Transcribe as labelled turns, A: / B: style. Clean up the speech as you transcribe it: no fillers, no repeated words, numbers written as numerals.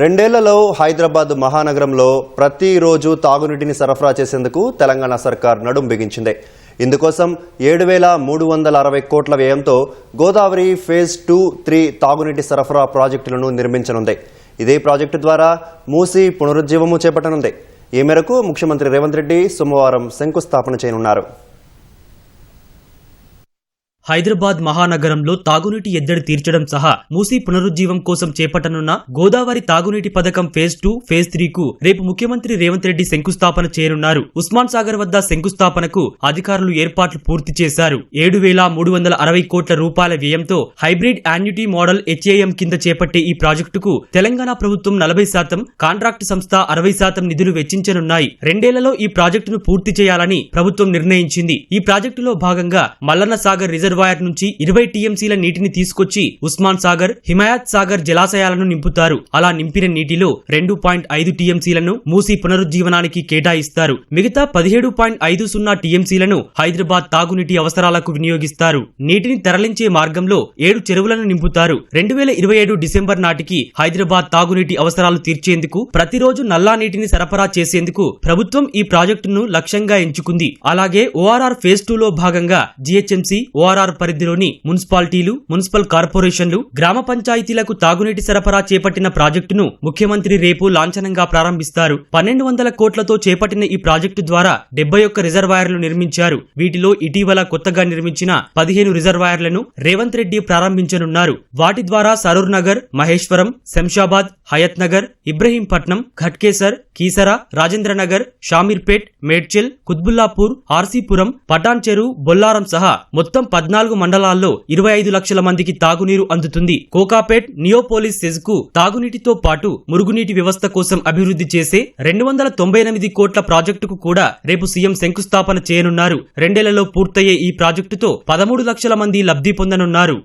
A: రెండేళ్లలో హైదరాబాద్ మహానగరంలో ప్రతిరోజు తాగునీటిని సరఫరా చేసేందుకు తెలంగాణ సర్కార్ నడుం బిగించింది. ఇందుకోసం 7,360 కోట్ల వ్యయంతో గోదావరి ఫేజ్ 2, 3 తాగునీటి సరఫరా ప్రాజెక్టులను నిర్మించనుంది. ఇదే ప్రాజెక్టు ద్వారా మూసీ పునరుజ్జీవము చేపట్టనుంది. ఈ మేరకు ముఖ్యమంత్రి రేవంత్ రెడ్డి సోమవారం శంకుస్థాపన చేయనున్నారు.
B: హైదరాబాద్ మహానగరంలో తాగునీటి ఎద్దడి తీర్చడం సహా మూసీ పునరుజ్జీవం కోసం చేపట్టనున్న గోదావరి తాగునీటి పథకం ఫేజ్ 2, ఫేజ్ 3 కు రేపు ముఖ్యమంత్రి రేవంత్ రెడ్డి శంకుస్థాపన చేయనున్నారు. ఉస్మాన్ సాగర్ వద్ద శంకుస్థాపనకు అధికారులు ఏర్పాట్లు పూర్తి చేశారు. 7,360 కోట్ల రూపాయల వ్యయంతో హైబ్రిడ్ యాన్యుటీ మోడల్ HAM కింద చేపట్టే ఈ ప్రాజెక్టుకు తెలంగాణ ప్రభుత్వం 40%, కాంట్రాక్టు సంస్థ 60% నిధులు వెచ్చించనున్నాయి. రెండేళ్లలో ఈ ప్రాజెక్టును పూర్తి చేయాలని ప్రభుత్వం నిర్ణయించింది. ఈ ప్రాజెక్టులో భాగంగా మల్లన్న సాగర్ రిజర్వాయర్ నుంచి 20 TMCల నీటిని తీసుకొచ్చి ఉస్మాన్ సాగర్, హిమాయత్ సాగర్ జలాశయాలను నింపుతారు. అలా నింపిన నీటిలో 2.5 TMCలను మూసీ పునరుజ్జీవనానికి కేటాయిస్తారు. మిగతా 17.50 TMCలను హైదరాబాద్ తాగునీటి అవసరాలకు వినియోగిస్తారు. నీటిని తరలించే మార్గంలో 7 చెరువులను నింపుతారు. 2027 డిసెంబర్ నాటికి హైదరాబాద్ తాగునీటి అవసరాలు తీర్చేందుకు ప్రతిరోజు నల్లా నీటిని సరఫరా చేసేందుకు ప్రభుత్వం ఈ ప్రాజెక్టును లక్ష్యంగా ఎంచుకుంది. అలాగే ORR ఫేజ్ 2 లో భాగంగా GHMC, ORR పరిధిలోని మున్సిపాలిటీలు, మున్సిపల్ కార్పొరేషన్లు, గ్రామ పంచాయతీలకు తాగునీటి సరఫరా చేపట్టిన ప్రాజెక్టును ముఖ్యమంత్రి రేపు లాంఛనంగా ప్రారంభిస్తారు. 1,200 కోట్లతో చేపట్టిన ఈ ప్రాజెక్టు ద్వారా 71 రిజర్వాయర్లు నిర్మించారు. వీటిలో ఇటీవల కొత్తగా నిర్మించిన 15 రిజర్వాయర్లను రేవంత్ రెడ్డి ప్రారంభించనున్నారు. వాటి ద్వారా సరూర్ నగర్, మహేశ్వరం, శంషాబాద్, హయత్ నగర్, ఇబ్రహీంపట్నం, ఘట్కేసర్, కీసరా, రాజేంద్రనగర్, షామీర్పేట్, మేడ్చల్, కుత్బుల్లాపూర్, ఆర్సీపురం, పటాన్ చెరు, బొల్లారం సహా మొత్తం 14 మండలాల్లో 25 లక్షల మందికి తాగునీరు అందుతుంది. కోకాపేట్, నియోపోలిస్ సెజ్కు తాగునీటితో పాటు మురుగునీటి వ్యవస్థ కోసం అభివృద్ధి చేసే 298 కోట్ల ప్రాజెక్టుకు కూడా రేపు సీఎం శంకుస్థాపన చేయనున్నారు. రెండేళ్లలో పూర్తయ్యే ఈ ప్రాజెక్టుతో 13 లక్షల మంది లబ్ధి పొందనున్నారు.